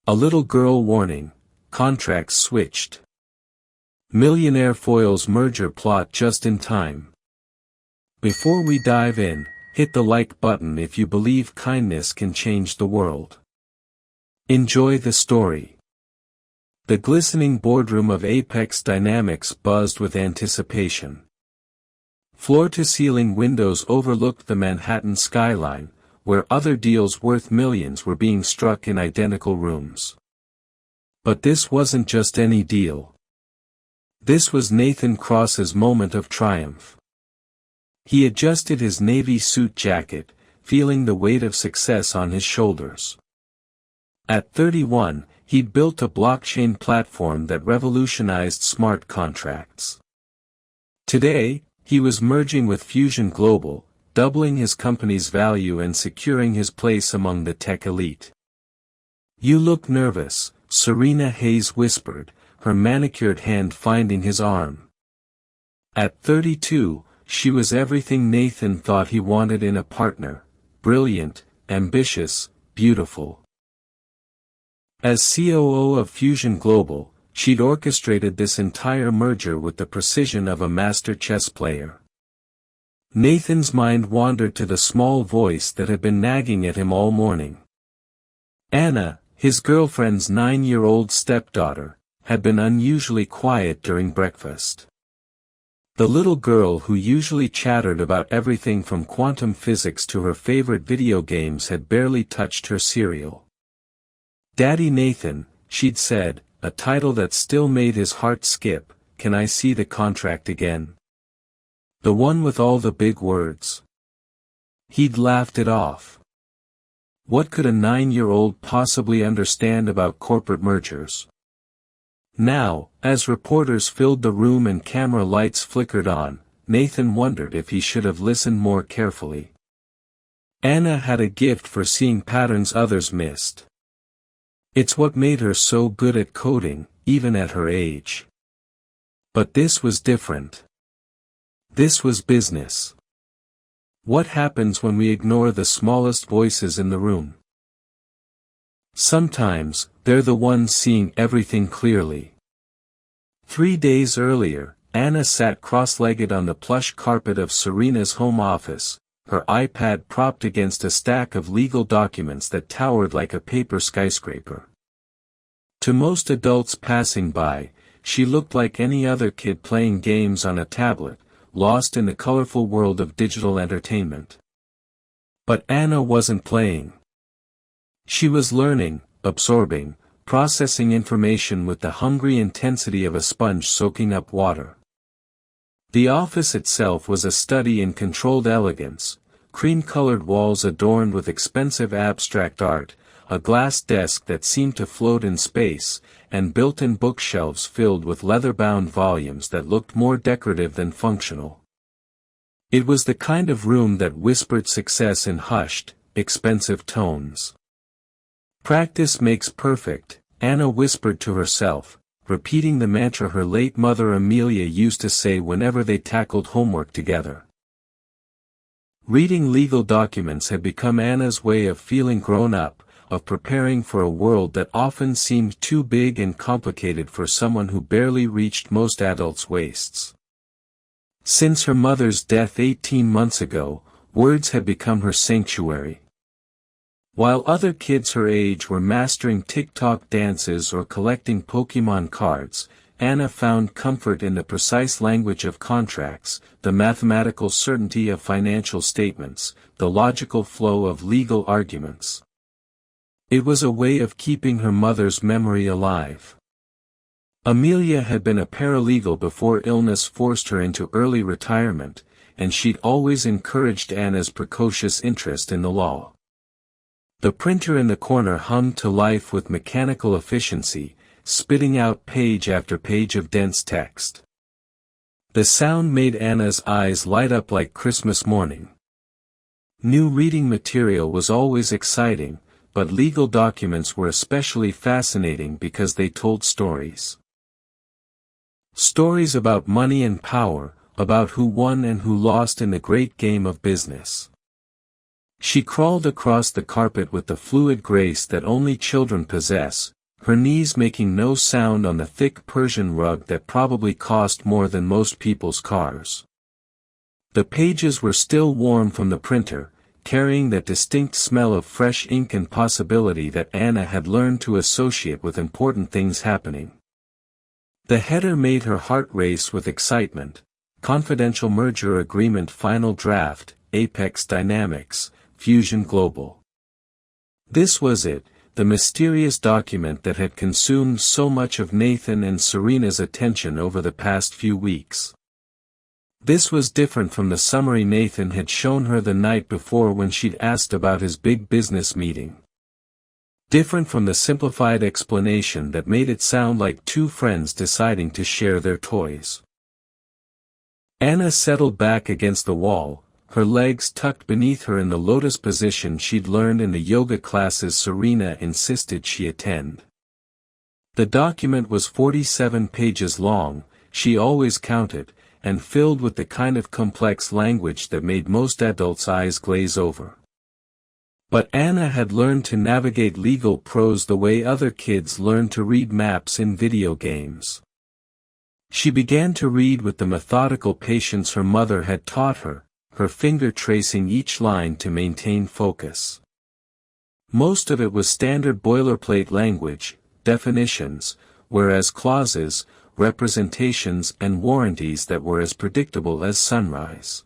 A little girl warning, contracts switched. Millionaire foils merger plot just in time. Before we dive in, hit the like button if you believe kindness can change the world. Enjoy the story. The glistening boardroom of Apex Dynamics buzzed with anticipation. Floor-to-ceiling windows overlooked the Manhattan skyline, where other deals worth millions were being struck in identical rooms. But this wasn't just any deal. This was Nathan Cross's moment of triumph. He adjusted his navy suit jacket, feeling the weight of success on his shoulders. At 31, he'd built a blockchain platform that revolutionized smart contracts. Today, he was merging with Fusion Global, doubling his company's value and securing his place among the tech elite. "You look nervous," Serena Hayes whispered, her manicured hand finding his arm. At 32, she was everything Nathan thought he wanted in a partner: brilliant, ambitious, beautiful. As COO of Fusion Global, she'd orchestrated this entire merger with the precision of a master chess player. Nathan's mind wandered to the small voice that had been nagging at him all morning. Anna, his girlfriend's 9-year-old stepdaughter, had been unusually quiet during breakfast. The little girl who usually chattered about everything from quantum physics to her favorite video games had barely touched her cereal. "Daddy Nathan," she'd said, a title that still made his heart skip, "can I see the contract again? The one with all the big words." He'd laughed it off. What could a 9-year-old possibly understand about corporate mergers? Now, as reporters filled the room and camera lights flickered on, Nathan wondered if he should have listened more carefully. Anna had a gift for seeing patterns others missed. It's what made her so good at coding, even at her age. But this was different. This was business. What happens when we ignore the smallest voices in the room? Sometimes, they're the ones seeing everything clearly. 3 days earlier, Anna sat cross-legged on the plush carpet of Serena's home office, her iPad propped against a stack of legal documents that towered like a paper skyscraper. To most adults passing by, she looked like any other kid playing games on a tablet, lost in the colorful world of digital entertainment. But Anna wasn't playing. She was learning, absorbing, processing information with the hungry intensity of a sponge soaking up water. The office itself was a study in controlled elegance, cream-colored walls adorned with expensive abstract art, a glass desk that seemed to float in space, and built-in bookshelves filled with leather-bound volumes that looked more decorative than functional. It was the kind of room that whispered success in hushed, expensive tones. "Practice makes perfect," Anna whispered to herself, repeating the mantra her late mother Amelia used to say whenever they tackled homework together. Reading legal documents had become Anna's way of feeling grown up, of preparing for a world that often seemed too big and complicated for someone who barely reached most adults' waists. Since her mother's death 18 months ago, words had become her sanctuary. While other kids her age were mastering TikTok dances or collecting Pokemon cards, Anna found comfort in the precise language of contracts, the mathematical certainty of financial statements, the logical flow of legal arguments. It was a way of keeping her mother's memory alive. Amelia had been a paralegal before illness forced her into early retirement, and she'd always encouraged Anna's precocious interest in the law. The printer in the corner hummed to life with mechanical efficiency, spitting out page after page of dense text. The sound made Anna's eyes light up like Christmas morning. New reading material was always exciting, but legal documents were especially fascinating because they told stories. Stories about money and power, about who won and who lost in the great game of business. She crawled across the carpet with the fluid grace that only children possess, her knees making no sound on the thick Persian rug that probably cost more than most people's cars. The pages were still warm from the printer, carrying that distinct smell of fresh ink and possibility that Anna had learned to associate with important things happening. The header made her heart race with excitement. Confidential Merger Agreement Final Draft, Apex Dynamics, Fusion Global. This was it, the mysterious document that had consumed so much of Nathan and Serena's attention over the past few weeks. This was different from the summary Nathan had shown her the night before when she'd asked about his big business meeting. Different from the simplified explanation that made it sound like two friends deciding to share their toys. Anna settled back against the wall, her legs tucked beneath her in the lotus position she'd learned in the yoga classes Serena insisted she attend. The document was 47 pages long, she always counted, and filled with the kind of complex language that made most adults' eyes glaze over. But Anna had learned to navigate legal prose the way other kids learn to read maps in video games. She began to read with the methodical patience her mother had taught her, her finger tracing each line to maintain focus. Most of it was standard boilerplate language, definitions, whereas clauses, representations and warranties that were as predictable as sunrise.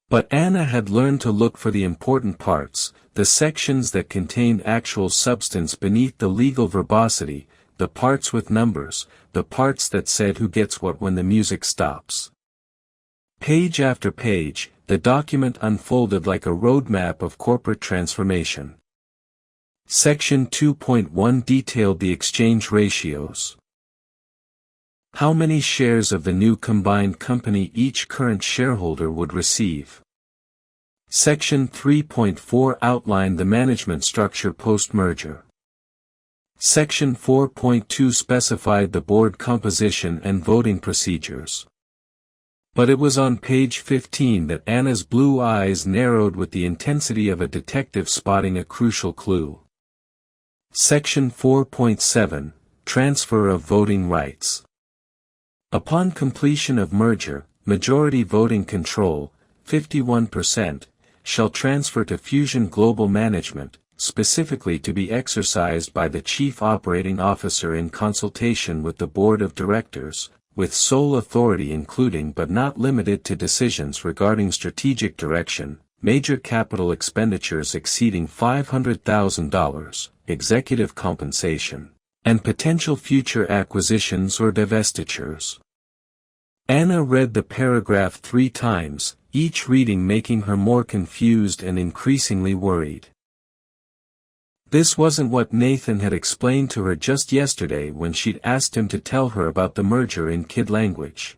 But Anna had learned to look for the important parts, the sections that contained actual substance beneath the legal verbosity, the parts with numbers, the parts that said who gets what when the music stops. Page after page, the document unfolded like a roadmap of corporate transformation. Section 2.1 detailed the exchange ratios. How many shares of the new combined company each current shareholder would receive. Section 3.4 outlined the management structure post-merger. Section 4.2 specified the board composition and voting procedures. But it was on page 15 that Anna's blue eyes narrowed with the intensity of a detective spotting a crucial clue. Section 4.7, Transfer of Voting Rights. Upon completion of merger, majority voting control, 51%, shall transfer to Fusion Global Management, specifically to be exercised by the Chief Operating Officer in consultation with the Board of Directors, with sole authority including but not limited to decisions regarding strategic direction, major capital expenditures exceeding $500,000, executive compensation, and potential future acquisitions or divestitures. Anna read the paragraph 3 times, each reading making her more confused and increasingly worried. This wasn't what Nathan had explained to her just yesterday when she'd asked him to tell her about the merger in kid language.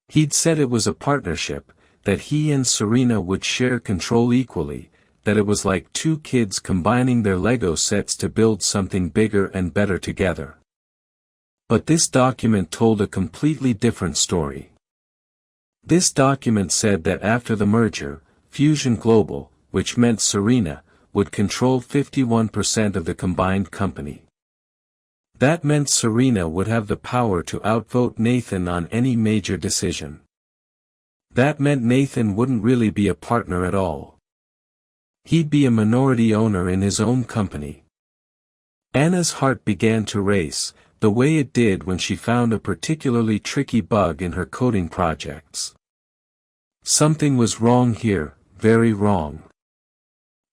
He'd said it was a partnership, that he and Serena would share control equally, that it was like two kids combining their Lego sets to build something bigger and better together. But this document told a completely different story. This document said that after the merger, Fusion Global, which meant Serena, would control 51% of the combined company. That meant Serena would have the power to outvote Nathan on any major decision. That meant Nathan wouldn't really be a partner at all. He'd be a minority owner in his own company. Anna's heart began to race, the way it did when she found a particularly tricky bug in her coding projects. Something was wrong here, very wrong.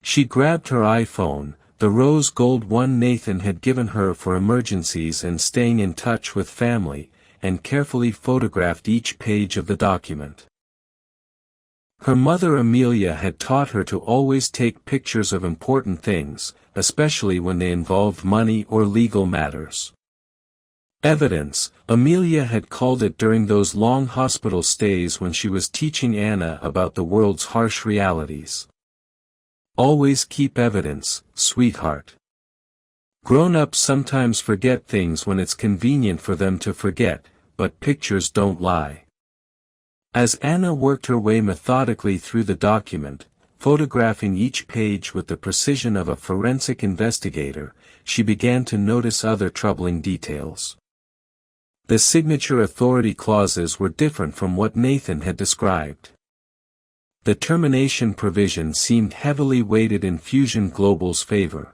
She grabbed her iPhone, the rose gold one Nathan had given her for emergencies and staying in touch with family, and carefully photographed each page of the document. Her mother Amelia had taught her to always take pictures of important things, especially when they involved money or legal matters. Evidence, Amelia had called it during those long hospital stays when she was teaching Anna about the world's harsh realities. Always keep evidence, sweetheart. Grown-ups sometimes forget things when it's convenient for them to forget, but pictures don't lie. As Anna worked her way methodically through the document, photographing each page with the precision of a forensic investigator, she began to notice other troubling details. The signature authority clauses were different from what Nathan had described. The termination provision seemed heavily weighted in Fusion Global's favor.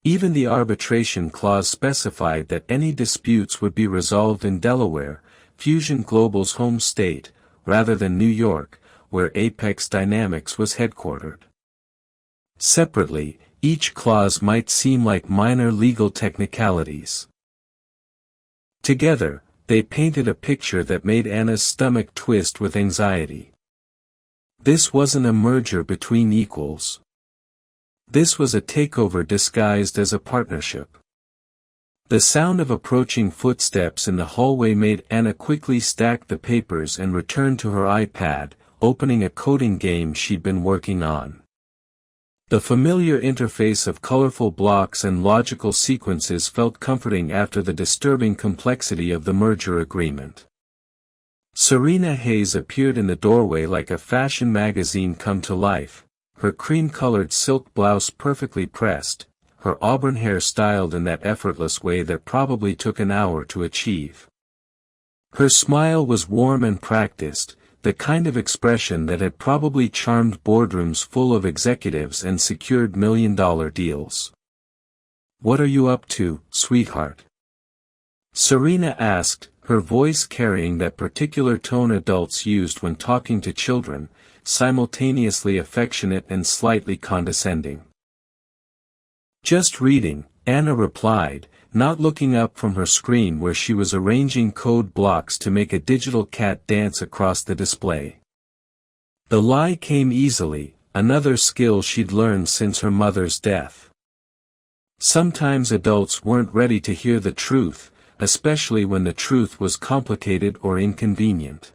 Even the arbitration clause specified that any disputes would be resolved in Delaware, Fusion Global's home state, rather than New York, where Apex Dynamics was headquartered. Separately, each clause might seem like minor legal technicalities. Together, they painted a picture that made Anna's stomach twist with anxiety. This wasn't a merger between equals. This was a takeover disguised as a partnership. The sound of approaching footsteps in the hallway made Anna quickly stack the papers and return to her iPad, opening a coding game she'd been working on. The familiar interface of colorful blocks and logical sequences felt comforting after the disturbing complexity of the merger agreement. Serena Hayes appeared in the doorway like a fashion magazine come to life, her cream-colored silk blouse perfectly pressed, her auburn hair styled in that effortless way that probably took an hour to achieve. Her smile was warm and practiced, the kind of expression that had probably charmed boardrooms full of executives and secured million-dollar deals. "What are you up to, sweetheart?" Serena asked, her voice carrying that particular tone adults used when talking to children, simultaneously affectionate and slightly condescending. "Just reading," Anna replied, not looking up from her screen where she was arranging code blocks to make a digital cat dance across the display. The lie came easily, another skill she'd learned since her mother's death. Sometimes adults weren't ready to hear the truth, especially when the truth was complicated or inconvenient.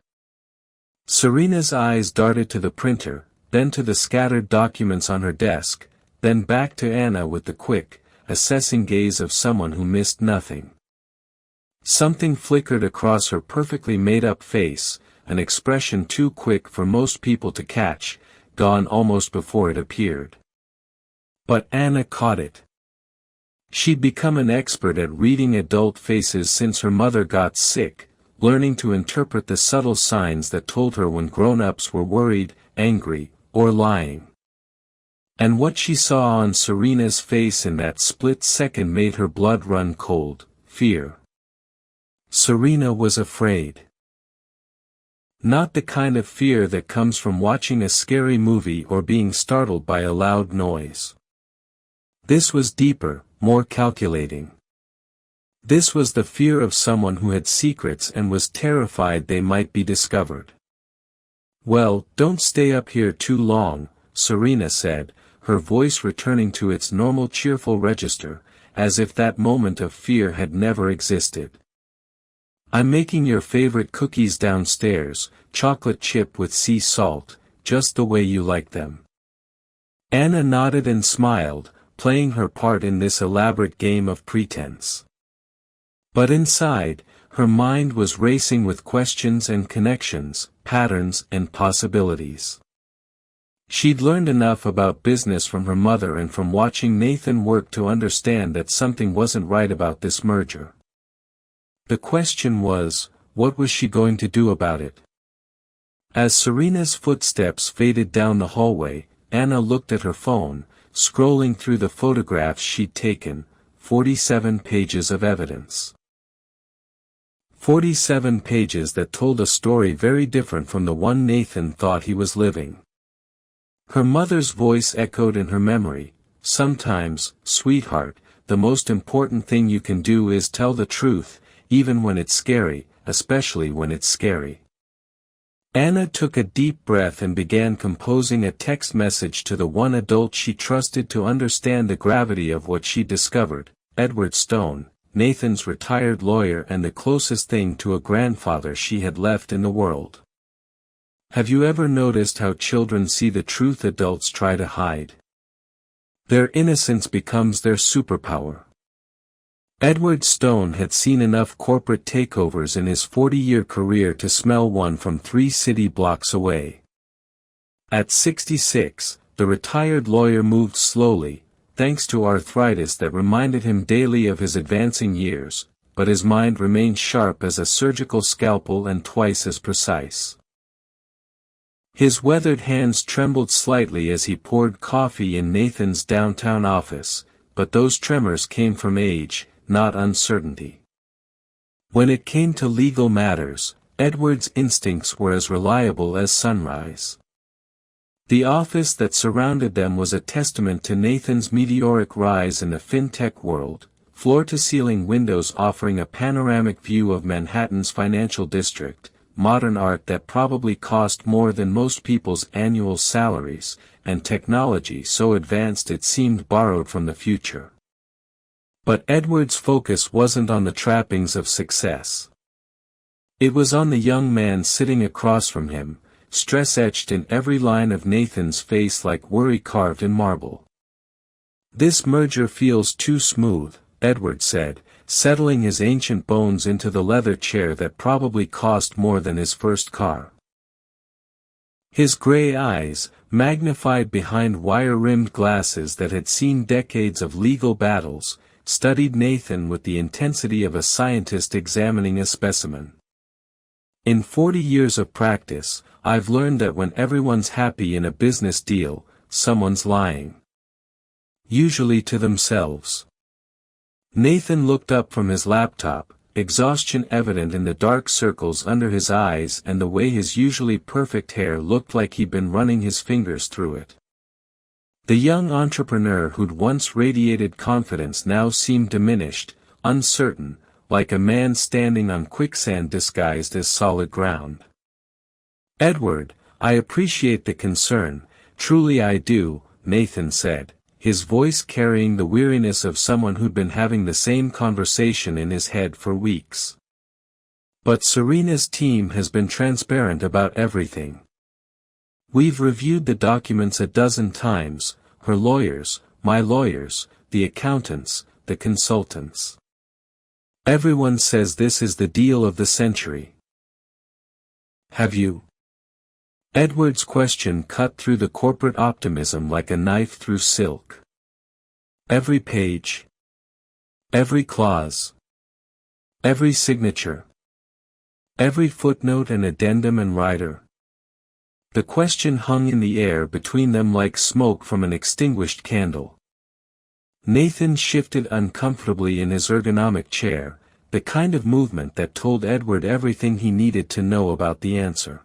Serena's eyes darted to the printer, then to the scattered documents on her desk, then back to Anna with the quick, assessing gaze of someone who missed nothing. Something flickered across her perfectly made-up face, an expression too quick for most people to catch, gone almost before it appeared. But Anna caught it. She'd become an expert at reading adult faces since her mother got sick, learning to interpret the subtle signs that told her when grown-ups were worried, angry, or lying. And what she saw on Serena's face in that split second made her blood run cold: fear. Serena was afraid. Not the kind of fear that comes from watching a scary movie or being startled by a loud noise. This was deeper, more calculating. This was the fear of someone who had secrets and was terrified they might be discovered. "Well, don't stay up here too long," Serena said, her voice returning to its normal cheerful register, as if that moment of fear had never existed. "I'm making your favorite cookies downstairs, chocolate chip with sea salt, just the way you like them." Anna nodded and smiled, playing her part in this elaborate game of pretense. But inside, her mind was racing with questions and connections, patterns and possibilities. She'd learned enough about business from her mother and from watching Nathan work to understand that something wasn't right about this merger. The question was, what was she going to do about it? As Serena's footsteps faded down the hallway, Anna looked at her phone, scrolling through the photographs she'd taken, 47 pages of evidence. 47 pages that told a story very different from the one Nathan thought he was living. Her mother's voice echoed in her memory, "Sometimes, sweetheart, the most important thing you can do is tell the truth, even when it's scary, especially when it's scary." Anna took a deep breath and began composing a text message to the one adult she trusted to understand the gravity of what she discovered: Edward Stone, Nathan's retired lawyer and the closest thing to a grandfather she had left in the world. Have you ever noticed how children see the truth adults try to hide? Their innocence becomes their superpower. Edward Stone had seen enough corporate takeovers in his 40-year career to smell one from 3 city blocks away. At 66, the retired lawyer moved slowly, thanks to arthritis that reminded him daily of his advancing years, but his mind remained sharp as a surgical scalpel and twice as precise. His weathered hands trembled slightly as he poured coffee in Nathan's downtown office, but those tremors came from age, not uncertainty. When it came to legal matters, Edward's instincts were as reliable as sunrise. The office that surrounded them was a testament to Nathan's meteoric rise in the fintech world, floor-to-ceiling windows offering a panoramic view of Manhattan's financial district, modern art that probably cost more than most people's annual salaries, and technology so advanced it seemed borrowed from the future. But Edward's focus wasn't on the trappings of success. It was on the young man sitting across from him, stress etched in every line of Nathan's face like worry carved in marble. "This merger feels too smooth," Edward said, settling his ancient bones into the leather chair that probably cost more than his first car. His gray eyes, magnified behind wire-rimmed glasses that had seen decades of legal battles, studied Nathan with the intensity of a scientist examining a specimen. "In 40 years of practice, I've learned that when everyone's happy in a business deal, someone's lying. Usually to themselves." Nathan looked up from his laptop, exhaustion evident in the dark circles under his eyes and the way his usually perfect hair looked like he'd been running his fingers through it. The young entrepreneur who'd once radiated confidence now seemed diminished, uncertain, like a man standing on quicksand disguised as solid ground. "Edward, I appreciate the concern, truly I do," Nathan said, his voice carrying the weariness of someone who'd been having the same conversation in his head for weeks. "But Serena's team has been transparent about everything. We've reviewed the documents a dozen times, her lawyers, my lawyers, the accountants, the consultants. Everyone says this is the deal of the century." "Have you?" Edward's question cut through the corporate optimism like a knife through silk. "Every page. Every clause. Every signature. Every footnote and addendum and rider." The question hung in the air between them like smoke from an extinguished candle. Nathan shifted uncomfortably in his ergonomic chair, the kind of movement that told Edward everything he needed to know about the answer.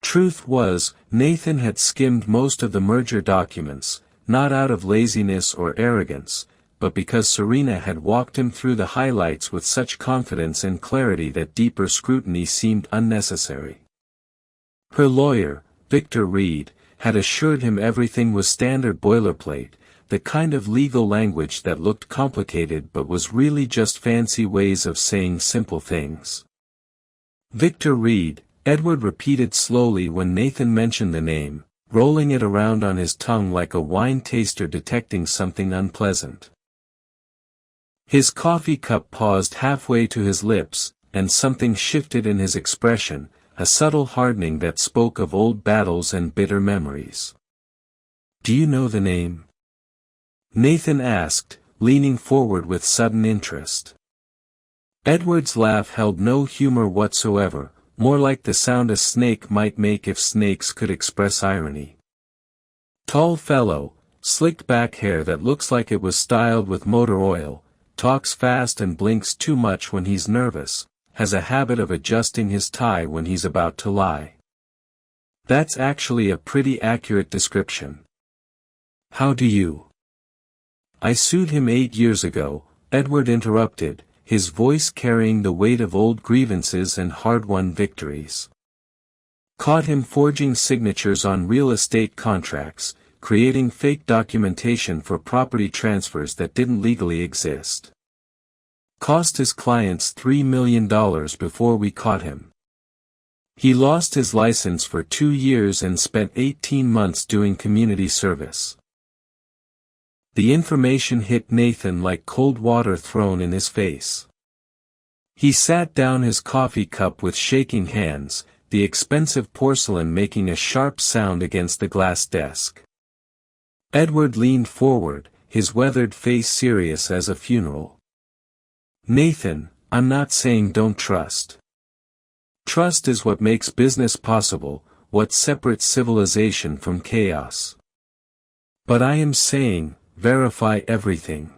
Truth was, Nathan had skimmed most of the merger documents, not out of laziness or arrogance, but because Serena had walked him through the highlights with such confidence and clarity that deeper scrutiny seemed unnecessary. Her lawyer, Victor Reed, had assured him everything was standard boilerplate, the kind of legal language that looked complicated but was really just fancy ways of saying simple things. Victor Reed, Edward repeated slowly when Nathan mentioned the name, rolling it around on his tongue like a wine taster detecting something unpleasant. His coffee cup paused halfway to his lips, and something shifted in his expression, a subtle hardening that spoke of old battles and bitter memories. "Do you know the name?" Nathan asked, leaning forward with sudden interest. Edward's laugh held no humor whatsoever, more like the sound a snake might make if snakes could express irony. "Tall fellow, slicked back hair that looks like it was styled with motor oil, talks fast and blinks too much when he's nervous, has a habit of adjusting his tie when he's about to lie." That's actually a pretty accurate description. "How do you?" "I sued him 8 years ago," Edward interrupted, his voice carrying the weight of old grievances and hard-won victories. "Caught him forging signatures on real estate contracts, creating fake documentation for property transfers that didn't legally exist. Cost his clients $3 million before we caught him. He lost his license for 2 years and spent 18 months doing community service." The information hit Nathan like cold water thrown in his face. He sat down his coffee cup with shaking hands, the expensive porcelain making a sharp sound against the glass desk. Edward leaned forward, his weathered face serious as a funeral. "Nathan, I'm not saying don't trust. Trust is what makes business possible, what separates civilization from chaos. But I am saying, verify everything.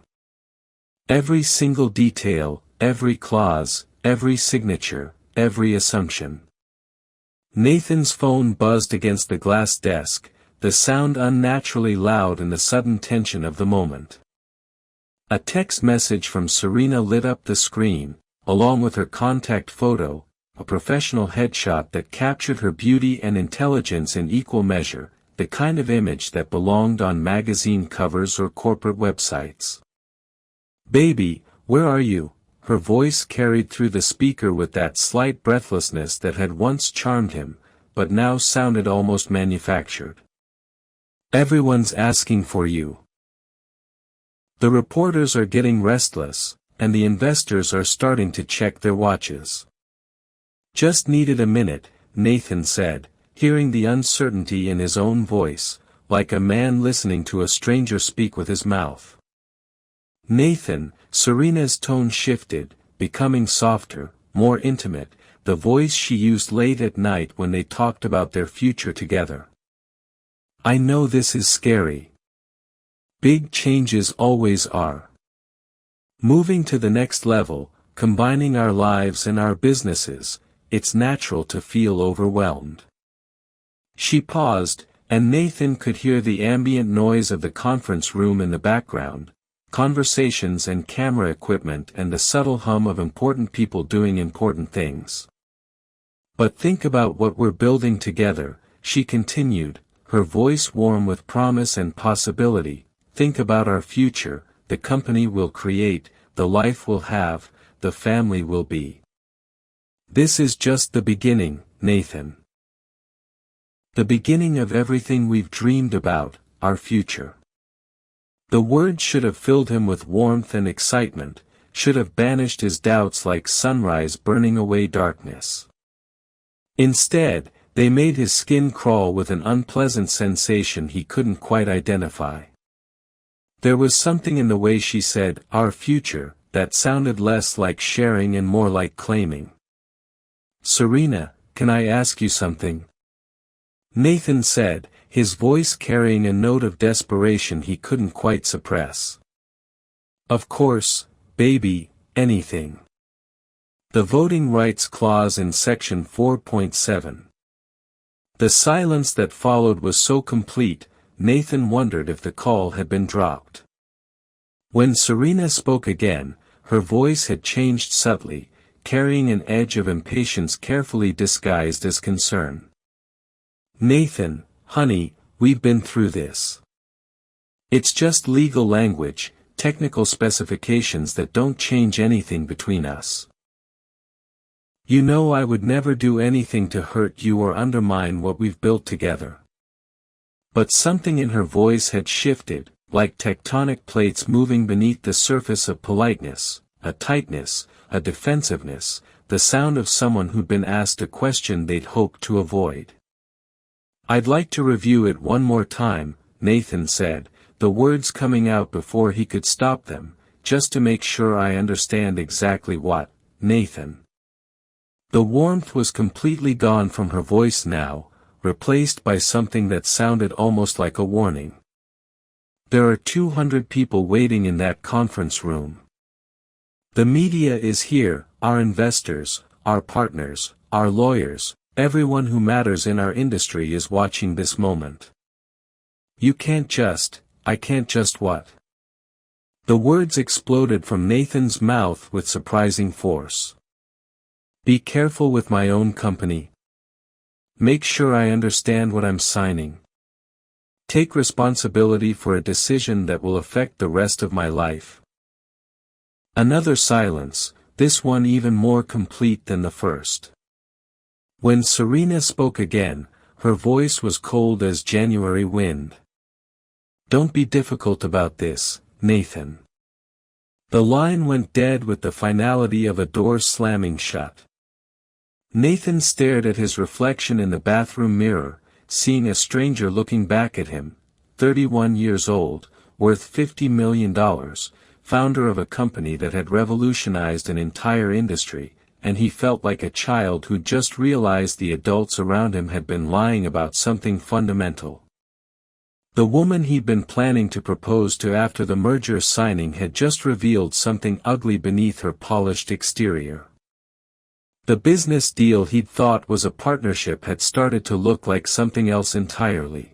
Every single detail, every clause, every signature, every assumption." Nathan's phone buzzed against the glass desk, the sound unnaturally loud in the sudden tension of the moment. A text message from Serena lit up the screen, along with her contact photo, a professional headshot that captured her beauty and intelligence in equal measure, the kind of image that belonged on magazine covers or corporate websites. "Baby, where are you?" Her voice carried through the speaker with that slight breathlessness that had once charmed him, but now sounded almost manufactured. "Everyone's asking for you. The reporters are getting restless, and the investors are starting to check their watches." "Just needed a minute," Nathan said, hearing the uncertainty in his own voice, like a man listening to a stranger speak with his mouth. "Nathan," Serena's tone shifted, becoming softer, more intimate, the voice she used late at night when they talked about their future together. "I know this is scary. Big changes always are. Moving to the next level, combining our lives and our businesses, it's natural to feel overwhelmed." She paused, and Nathan could hear the ambient noise of the conference room in the background, conversations and camera equipment and the subtle hum of important people doing important things. "But think about what we're building together," she continued, her voice warm with promise and possibility. "Think about our future, the company we'll create, the life we'll have, the family we'll be. This is just the beginning, Nathan. The beginning of everything we've dreamed about, our future." The words should have filled him with warmth and excitement, should have banished his doubts like sunrise burning away darkness. Instead, they made his skin crawl with an unpleasant sensation he couldn't quite identify. There was something in the way she said, "our future," that sounded less like sharing and more like claiming. "Serena, can I ask you something?" Nathan said, his voice carrying a note of desperation he couldn't quite suppress. "Of course, baby, anything." The voting rights clause in Section 4.7. The silence that followed was so complete, Nathan wondered if the call had been dropped. When Serena spoke again, her voice had changed subtly, carrying an edge of impatience carefully disguised as concern. "Nathan, honey, we've been through this. It's just legal language, technical specifications that don't change anything between us. You know I would never do anything to hurt you or undermine what we've built together." But something in her voice had shifted, like tectonic plates moving beneath the surface of politeness, a tightness, a defensiveness, the sound of someone who'd been asked a question they'd hoped to avoid. "I'd like to review it one more time," Nathan said, the words coming out before he could stop them, "just to make sure I understand exactly what, Nathan." The warmth was completely gone from her voice now, replaced by something that sounded almost like a warning. "There are 200 people waiting in that conference room. The media is here, our investors, our partners, our lawyers, everyone who matters in our industry is watching this moment. I can't just what?" The words exploded from Nathan's mouth with surprising force. "Be careful with my own company. Make sure I understand what I'm signing. Take responsibility for a decision that will affect the rest of my life." Another silence, this one even more complete than the first. When Serena spoke again, her voice was cold as January wind. "Don't be difficult about this, Nathan." The line went dead with the finality of a door slamming shut. Nathan stared at his reflection in the bathroom mirror, seeing a stranger looking back at him, 31 years old, worth $50 million, founder of a company that had revolutionized an entire industry, and he felt like a child who just realized the adults around him had been lying about something fundamental. The woman he'd been planning to propose to after the merger signing had just revealed something ugly beneath her polished exterior. The business deal he'd thought was a partnership had started to look like something else entirely.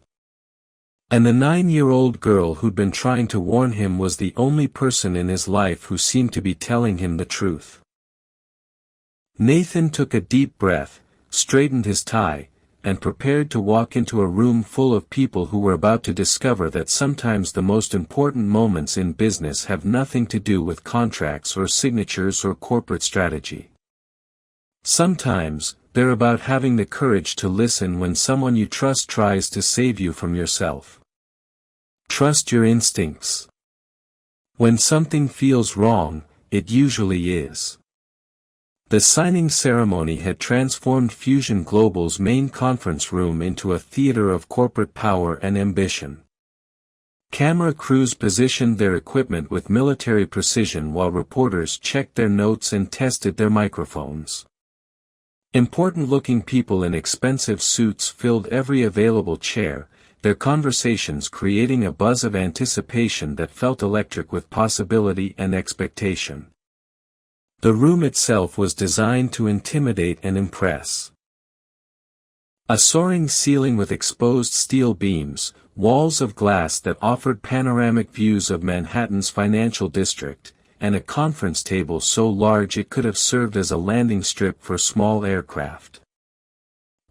And the 9-year-old girl who'd been trying to warn him was the only person in his life who seemed to be telling him the truth. Nathan took a deep breath, straightened his tie, and prepared to walk into a room full of people who were about to discover that sometimes the most important moments in business have nothing to do with contracts or signatures or corporate strategy. Sometimes, they're about having the courage to listen when someone you trust tries to save you from yourself. Trust your instincts. When something feels wrong, it usually is. The signing ceremony had transformed Fusion Global's main conference room into a theater of corporate power and ambition. Camera crews positioned their equipment with military precision while reporters checked their notes and tested their microphones. Important-looking people in expensive suits filled every available chair, their conversations creating a buzz of anticipation that felt electric with possibility and expectation. The room itself was designed to intimidate and impress. A soaring ceiling with exposed steel beams, walls of glass that offered panoramic views of Manhattan's financial district, and a conference table so large it could have served as a landing strip for small aircraft.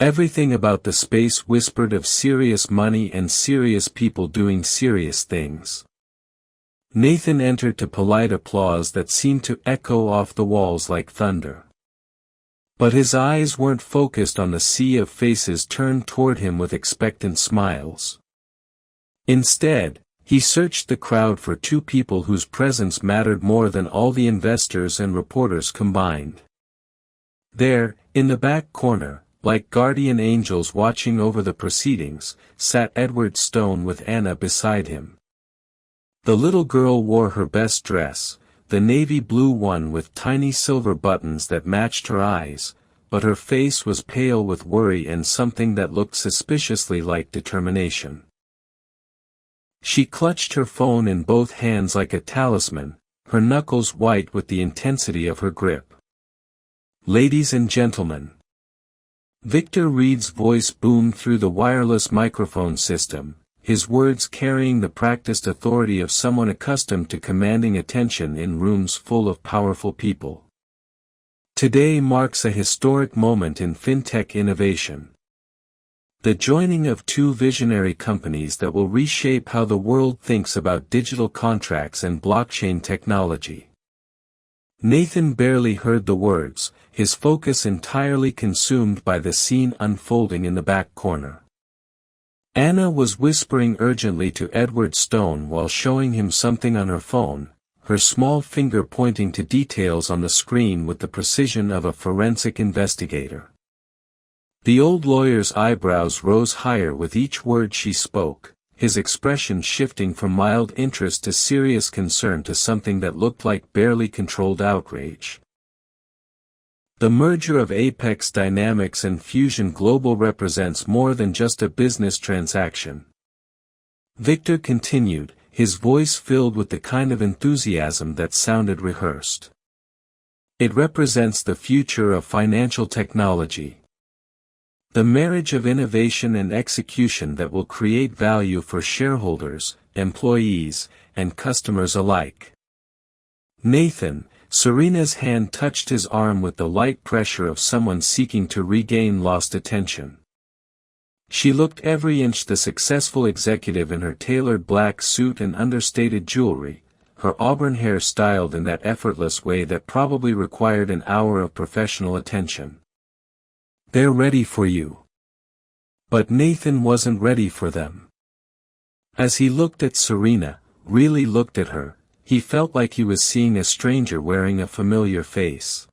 Everything about the space whispered of serious money and serious people doing serious things. Nathan entered to polite applause that seemed to echo off the walls like thunder. But his eyes weren't focused on the sea of faces turned toward him with expectant smiles. Instead, he searched the crowd for two people whose presence mattered more than all the investors and reporters combined. There, in the back corner, like guardian angels watching over the proceedings, sat Edward Stone with Anna beside him. The little girl wore her best dress, the navy blue one with tiny silver buttons that matched her eyes, but her face was pale with worry and something that looked suspiciously like determination. She clutched her phone in both hands like a talisman, her knuckles white with the intensity of her grip. "Ladies and gentlemen." Victor Reed's voice boomed through the wireless microphone system, his words carrying the practiced authority of someone accustomed to commanding attention in rooms full of powerful people. Today marks a historic moment in fintech innovation. The joining of two visionary companies that will reshape how the world thinks about digital contracts and blockchain technology. Nathan barely heard the words, his focus entirely consumed by the scene unfolding in the back corner. Anna was whispering urgently to Edward Stone while showing him something on her phone, her small finger pointing to details on the screen with the precision of a forensic investigator. The old lawyer's eyebrows rose higher with each word she spoke, his expression shifting from mild interest to serious concern to something that looked like barely controlled outrage. The merger of Apex Dynamics and Fusion Global represents more than just a business transaction. Victor continued, his voice filled with the kind of enthusiasm that sounded rehearsed. It represents the future of financial technology. The marriage of innovation and execution that will create value for shareholders, employees, and customers alike. Nathan, Serena's hand touched his arm with the light pressure of someone seeking to regain lost attention. She looked every inch the successful executive in her tailored black suit and understated jewelry, her auburn hair styled in that effortless way that probably required an hour of professional attention. "They're ready for you." But Nathan wasn't ready for them. As he looked at Serena, really looked at her, he felt like he was seeing a stranger wearing a familiar face.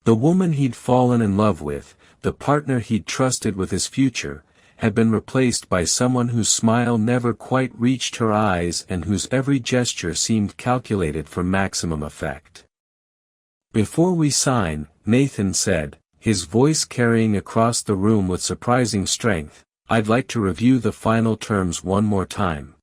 The woman he'd fallen in love with, the partner he'd trusted with his future, had been replaced by someone whose smile never quite reached her eyes and whose every gesture seemed calculated for maximum effect. "Before we sign," Nathan said, his voice carrying across the room with surprising strength, "I'd like to review the final terms one more time."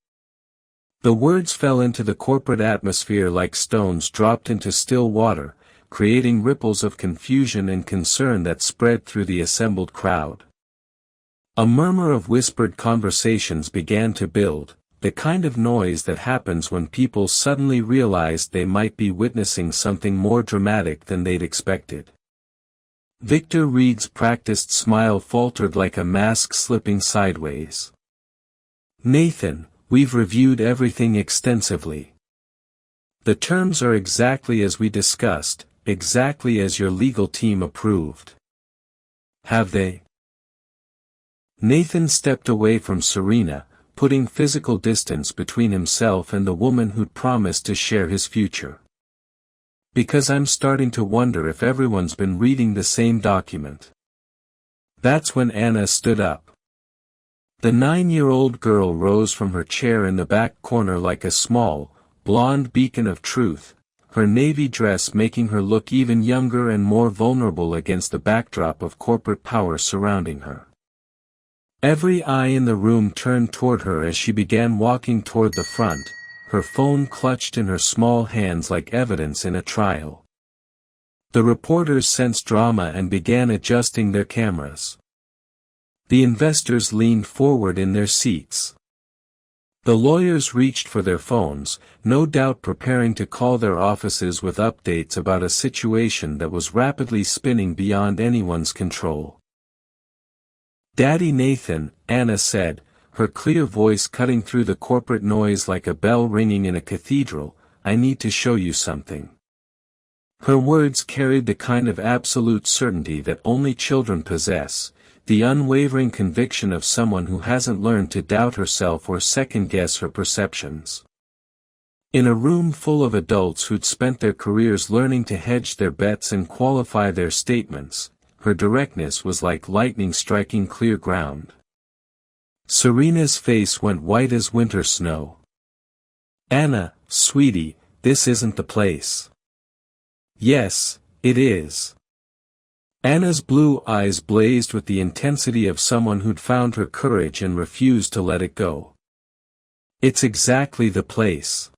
The words fell into the corporate atmosphere like stones dropped into still water, creating ripples of confusion and concern that spread through the assembled crowd. A murmur of whispered conversations began to build, the kind of noise that happens when people suddenly realize they might be witnessing something more dramatic than they'd expected. Victor Reed's practiced smile faltered like a mask slipping sideways. "Nathan, we've reviewed everything extensively. The terms are exactly as we discussed, exactly as your legal team approved." "Have they?" Nathan stepped away from Serena, putting physical distance between himself and the woman who'd promised to share his future. "Because I'm starting to wonder if everyone's been reading the same document." That's when Anna stood up. The 9-year-old girl rose from her chair in the back corner like a small, blonde beacon of truth, her navy dress making her look even younger and more vulnerable against the backdrop of corporate power surrounding her. Every eye in the room turned toward her as she began walking toward the front, her phone clutched in her small hands like evidence in a trial. The reporters sensed drama and began adjusting their cameras. The investors leaned forward in their seats. The lawyers reached for their phones, no doubt preparing to call their offices with updates about a situation that was rapidly spinning beyond anyone's control. "Daddy Nathan," Anna said, her clear voice cutting through the corporate noise like a bell ringing in a cathedral, "I need to show you something." Her words carried the kind of absolute certainty that only children possess, the unwavering conviction of someone who hasn't learned to doubt herself or second-guess her perceptions. In a room full of adults who'd spent their careers learning to hedge their bets and qualify their statements, her directness was like lightning striking clear ground. Serena's face went white as winter snow. "Anna, sweetie, this isn't the place." "Yes, it is." Anna's blue eyes blazed with the intensity of someone who'd found her courage and refused to let it go. "It's exactly the place."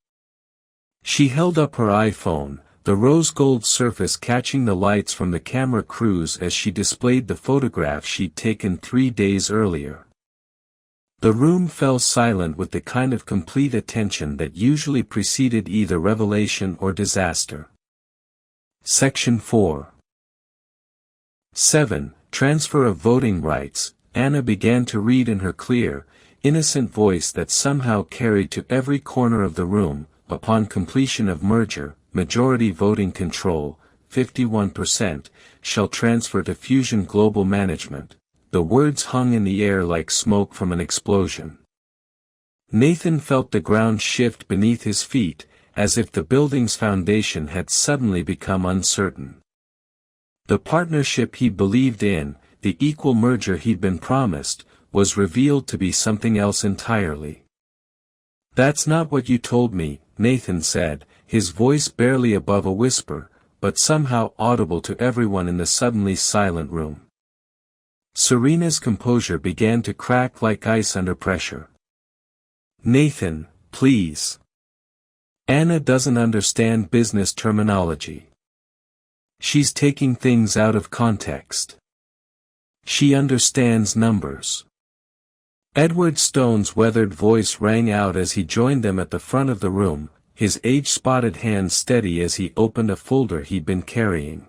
She held up her iPhone, the rose-gold surface catching the lights from the camera crews as she displayed the photograph she'd taken 3 days earlier. The room fell silent with the kind of complete attention that usually preceded either revelation or disaster. Section 4. 7. Transfer of voting rights. Anna began to read in her clear, innocent voice that somehow carried to every corner of the room. Upon completion of merger, majority voting control, 51%, shall transfer to Fusion Global Management. The words hung in the air like smoke from an explosion. Nathan felt the ground shift beneath his feet, as if the building's foundation had suddenly become uncertain. The partnership he believed in, the equal merger he'd been promised, was revealed to be something else entirely. "That's not what you told me," Nathan said, his voice barely above a whisper, but somehow audible to everyone in the suddenly silent room. Serena's composure began to crack like ice under pressure. "Nathan, please. Anna doesn't understand business terminology. She's taking things out of context. She understands numbers." Edward Stone's weathered voice rang out as he joined them at the front of the room, his age-spotted hand steady as he opened a folder he'd been carrying.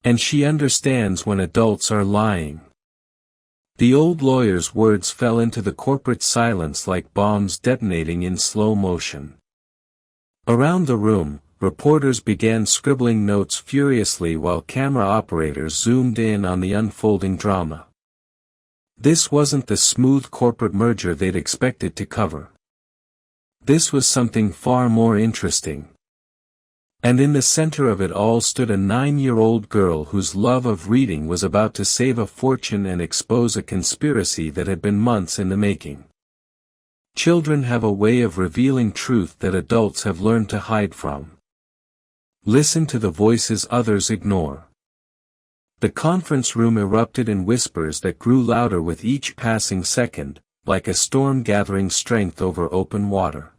"And she understands when adults are lying." The old lawyer's words fell into the corporate silence like bombs detonating in slow motion. Around the room, reporters began scribbling notes furiously while camera operators zoomed in on the unfolding drama. This wasn't the smooth corporate merger they'd expected to cover. This was something far more interesting. And in the center of it all stood a 9-year-old girl whose love of reading was about to save a fortune and expose a conspiracy that had been months in the making. Children have a way of revealing truth that adults have learned to hide from. Listen to the voices others ignore. The conference room erupted in whispers that grew louder with each passing second, like a storm gathering strength over open water.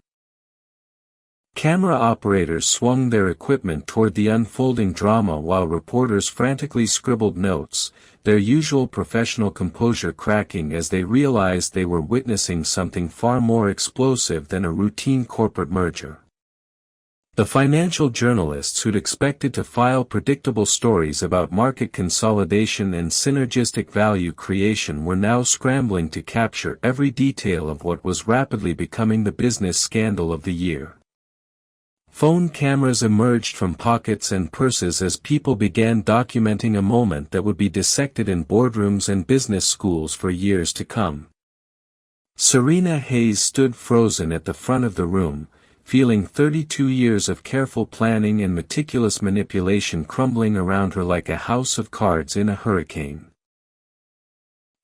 Camera operators swung their equipment toward the unfolding drama while reporters frantically scribbled notes, their usual professional composure cracking as they realized they were witnessing something far more explosive than a routine corporate merger. The financial journalists who'd expected to file predictable stories about market consolidation and synergistic value creation were now scrambling to capture every detail of what was rapidly becoming the business scandal of the year. Phone cameras emerged from pockets and purses as people began documenting a moment that would be dissected in boardrooms and business schools for years to come. Serena Hayes stood frozen at the front of the room, feeling 32 years of careful planning and meticulous manipulation crumbling around her like a house of cards in a hurricane.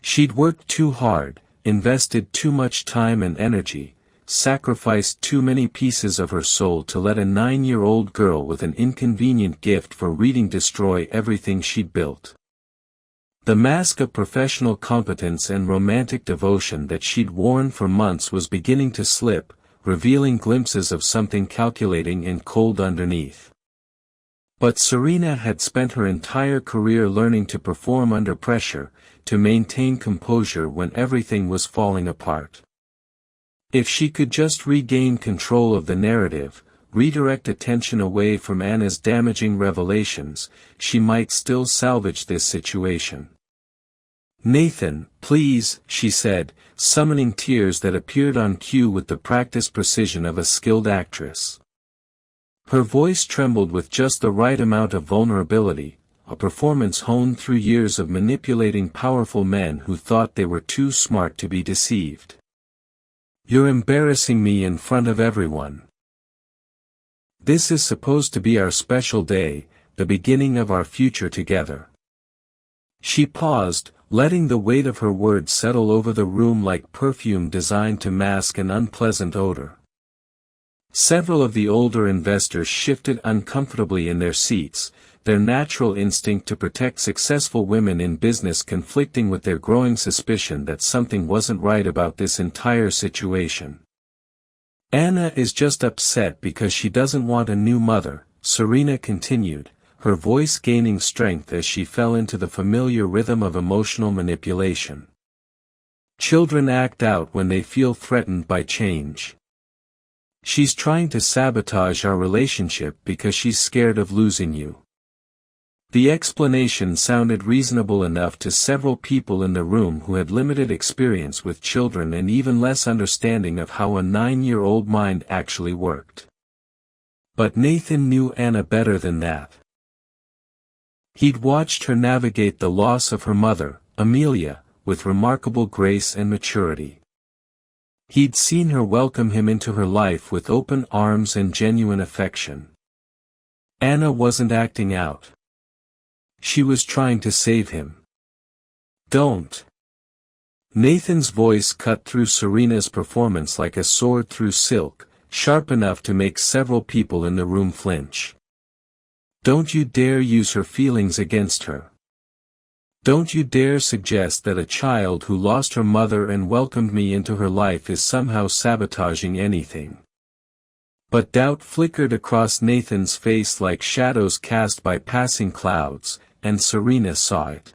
She'd worked too hard, invested too much time and energy, sacrificed too many pieces of her soul to let a 9-year-old girl with an inconvenient gift for reading destroy everything she'd built. The mask of professional competence and romantic devotion that she'd worn for months was beginning to slip, revealing glimpses of something calculating and cold underneath. But Serena had spent her entire career learning to perform under pressure, to maintain composure when everything was falling apart. If she could just regain control of the narrative, redirect attention away from Anna's damaging revelations, she might still salvage this situation. "Nathan, please," she said, summoning tears that appeared on cue with the practiced precision of a skilled actress. Her voice trembled with just the right amount of vulnerability, a performance honed through years of manipulating powerful men who thought they were too smart to be deceived. "You're embarrassing me in front of everyone. This is supposed to be our special day, the beginning of our future together." She paused, letting the weight of her words settle over the room like perfume designed to mask an unpleasant odor. Several of the older investors shifted uncomfortably in their seats, their natural instinct to protect successful women in business conflicting with their growing suspicion that something wasn't right about this entire situation. "Anna is just upset because she doesn't want a new mother," Serena continued, her voice gaining strength as she fell into the familiar rhythm of emotional manipulation. "Children act out when they feel threatened by change. She's trying to sabotage our relationship because she's scared of losing you." The explanation sounded reasonable enough to several people in the room who had limited experience with children and even less understanding of how a 9-year-old mind actually worked. But Nathan knew Anna better than that. He'd watched her navigate the loss of her mother, Amelia, with remarkable grace and maturity. He'd seen her welcome him into her life with open arms and genuine affection. Anna wasn't acting out. She was trying to save him. "Don't." Nathan's voice cut through Serena's performance like a sword through silk, sharp enough to make several people in the room flinch. "Don't you dare use her feelings against her. Don't you dare suggest that a child who lost her mother and welcomed me into her life is somehow sabotaging anything." But doubt flickered across Nathan's face like shadows cast by passing clouds, and Serena saw it.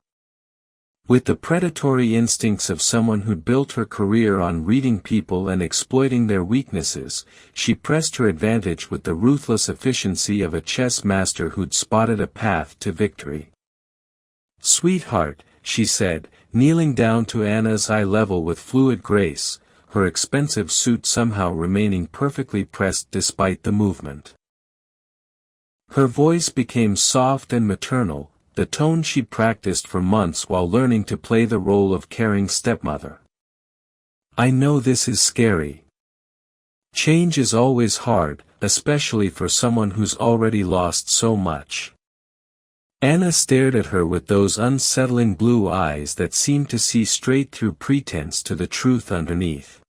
With the predatory instincts of someone who'd built her career on reading people and exploiting their weaknesses, she pressed her advantage with the ruthless efficiency of a chess master who'd spotted a path to victory. "Sweetheart," she said, kneeling down to Anna's eye level with fluid grace, her expensive suit somehow remaining perfectly pressed despite the movement. Her voice became soft and maternal, the tone she'd practiced for months while learning to play the role of caring stepmother. "I know this is scary. Change is always hard, especially for someone who's already lost so much. Anna stared at her with those unsettling blue eyes that seemed to see straight through pretense to the truth underneath.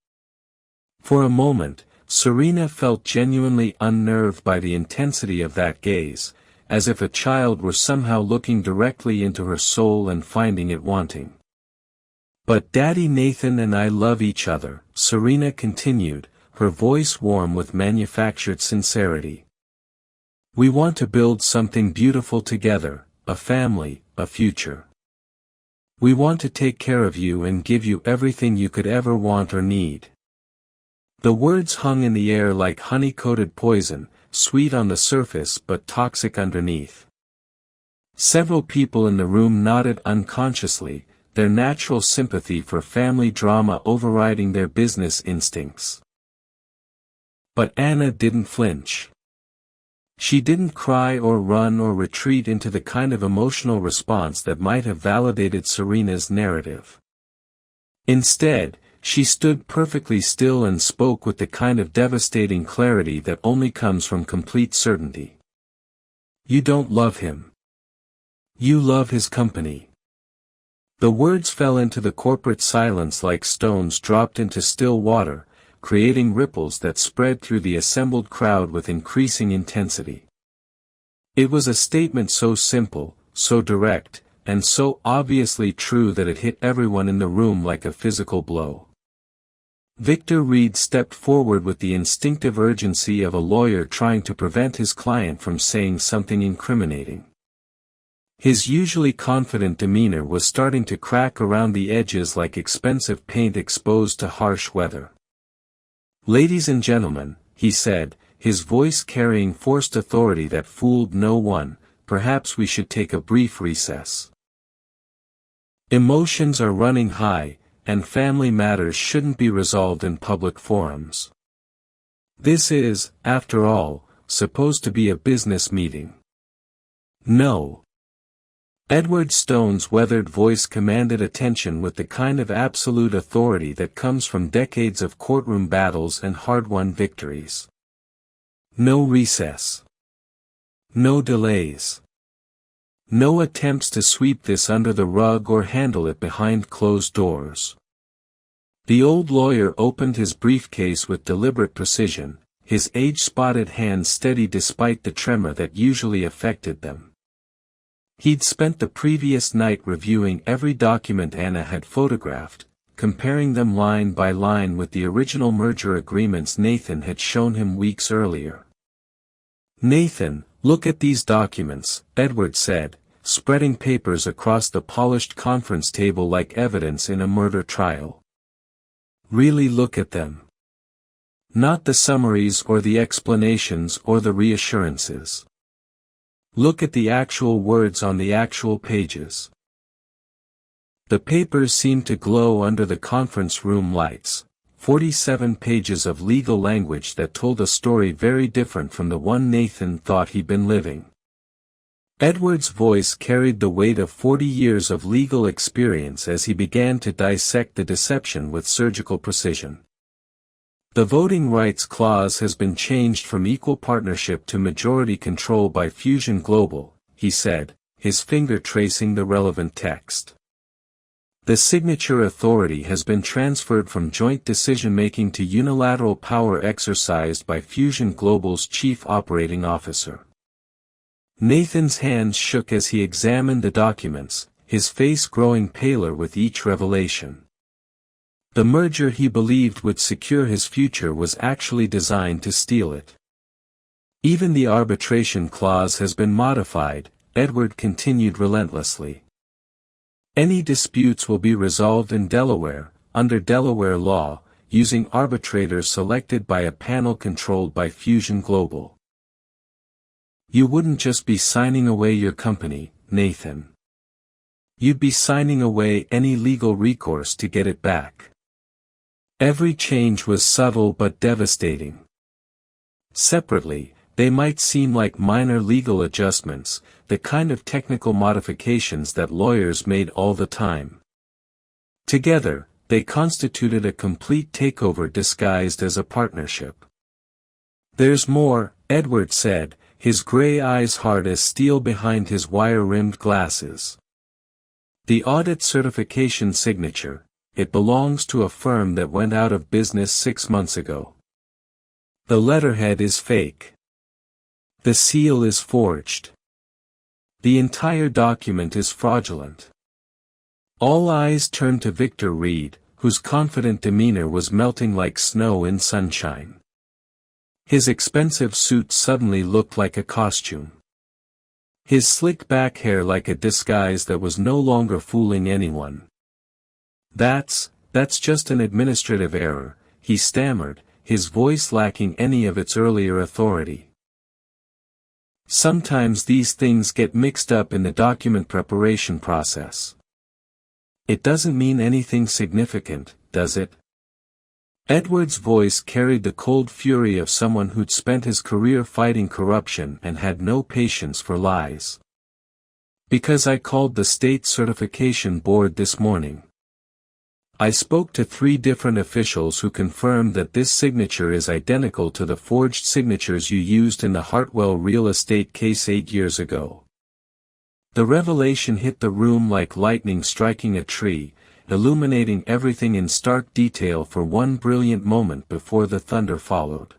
For a moment, Serena felt genuinely unnerved by the intensity of that gaze, as if a child were somehow looking directly into her soul and finding it wanting. "But Daddy Nathan and I love each other," Serena continued, her voice warm with manufactured sincerity. "We want to build something beautiful together, a family, a future. We want to take care of you and give you everything you could ever want or need." The words hung in the air like honey-coated poison, sweet on the surface but toxic underneath. Several people in the room nodded unconsciously, their natural sympathy for family drama overriding their business instincts. But Anna didn't flinch. She didn't cry or run or retreat into the kind of emotional response that might have validated Serena's narrative. Instead, she stood perfectly still and spoke with the kind of devastating clarity that only comes from complete certainty. "You don't love him. You love his company." The words fell into the corporate silence like stones dropped into still water, creating ripples that spread through the assembled crowd with increasing intensity. It was a statement so simple, so direct, and so obviously true that it hit everyone in the room like a physical blow. Victor Reed stepped forward with the instinctive urgency of a lawyer trying to prevent his client from saying something incriminating. His usually confident demeanor was starting to crack around the edges like expensive paint exposed to harsh weather. "Ladies and gentlemen," he said, his voice carrying forced authority that fooled no one, "perhaps we should take a brief recess. Emotions are running high, and family matters shouldn't be resolved in public forums. This is, after all, supposed to be a business meeting." "No." Edward Stone's weathered voice commanded attention with the kind of absolute authority that comes from decades of courtroom battles and hard-won victories. "No recess. No delays. No attempts to sweep this under the rug or handle it behind closed doors." The old lawyer opened his briefcase with deliberate precision, his age-spotted hands steady despite the tremor that usually affected them. He'd spent the previous night reviewing every document Anna had photographed, comparing them line by line with the original merger agreements Nathan had shown him weeks earlier. "Nathan, look at these documents," Edward said, spreading papers across the polished conference table like evidence in a murder trial. "Really look at them. Not the summaries or the explanations or the reassurances. Look at the actual words on the actual pages." The papers seemed to glow under the conference room lights, 47 pages of legal language that told a story very different from the one Nathan thought he'd been living. Edward's voice carried the weight of 40 years of legal experience as he began to dissect the deception with surgical precision. "The voting rights clause has been changed from equal partnership to majority control by Fusion Global," he said, his finger tracing the relevant text. "The signature authority has been transferred from joint decision-making to unilateral power exercised by Fusion Global's chief operating officer." Nathan's hands shook as he examined the documents, his face growing paler with each revelation. The merger he believed would secure his future was actually designed to steal it. "Even the arbitration clause has been modified," Edward continued relentlessly. "Any disputes will be resolved in Delaware, under Delaware law, using arbitrators selected by a panel controlled by Fusion Global. You wouldn't just be signing away your company, Nathan. You'd be signing away any legal recourse to get it back." Every change was subtle but devastating. Separately, they might seem like minor legal adjustments, the kind of technical modifications that lawyers made all the time. Together, they constituted a complete takeover disguised as a partnership. There's more, Edward said, his gray eyes hard as steel behind his wire-rimmed glasses. The audit certification signature, it belongs to a firm that went out of business 6 months ago. The letterhead is fake. The seal is forged. The entire document is fraudulent. All eyes turned to Victor Reed, whose confident demeanor was melting like snow in sunshine. His expensive suit suddenly looked like a costume. His slick back hair like a disguise that was no longer fooling anyone. That's just an administrative error," he stammered, his voice lacking any of its earlier authority. "Sometimes these things get mixed up in the document preparation process. It doesn't mean anything significant, does it?" Edward's voice carried the cold fury of someone who'd spent his career fighting corruption and had no patience for lies. "Because I called the state certification board this morning. I spoke to 3 different officials who confirmed that this signature is identical to the forged signatures you used in the Hartwell real estate case 8 years ago." The revelation hit the room like lightning striking a tree, illuminating everything in stark detail for one brilliant moment before the thunder followed.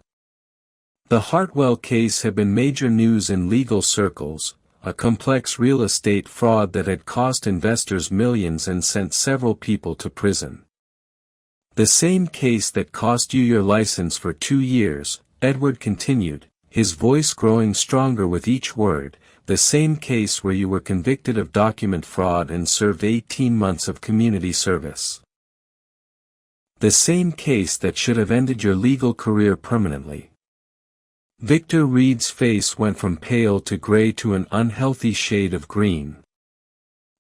The Hartwell case had been major news in legal circles, a complex real estate fraud that had cost investors millions and sent several people to prison. "The same case that cost you your license for 2 years, Edward continued, his voice growing stronger with each word, "the same case where you were convicted of document fraud and served 18 months of community service. The same case that should have ended your legal career permanently." Victor Reed's face went from pale to gray to an unhealthy shade of green.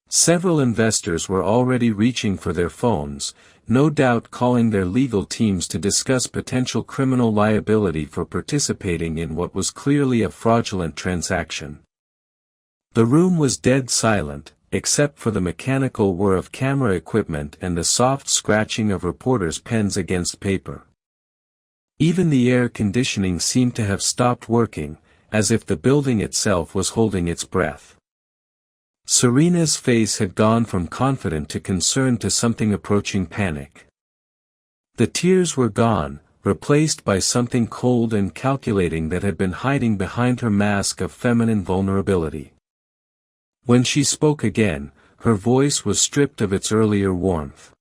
Several investors were already reaching for their phones, no doubt calling their legal teams to discuss potential criminal liability for participating in what was clearly a fraudulent transaction. The room was dead silent, except for the mechanical whir of camera equipment and the soft scratching of reporters' pens against paper. Even the air conditioning seemed to have stopped working, as if the building itself was holding its breath. Serena's face had gone from confident to concerned to something approaching panic. The tears were gone, replaced by something cold and calculating that had been hiding behind her mask of feminine vulnerability. When she spoke again, her voice was stripped of its earlier warmth.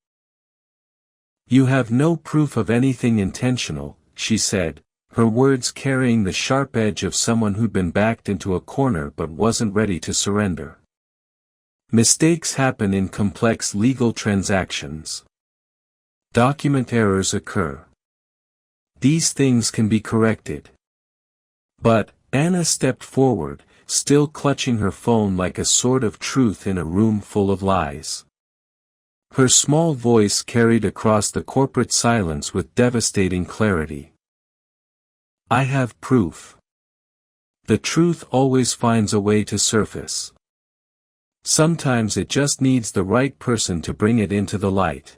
"You have no proof of anything intentional," she said, her words carrying the sharp edge of someone who'd been backed into a corner but wasn't ready to surrender. "Mistakes happen in complex legal transactions. Document errors occur. These things can be corrected." But, Anna stepped forward, still clutching her phone like a sword of truth in a room full of lies. Her small voice carried across the corporate silence with devastating clarity. "I have proof. The truth always finds a way to surface. Sometimes it just needs the right person to bring it into the light."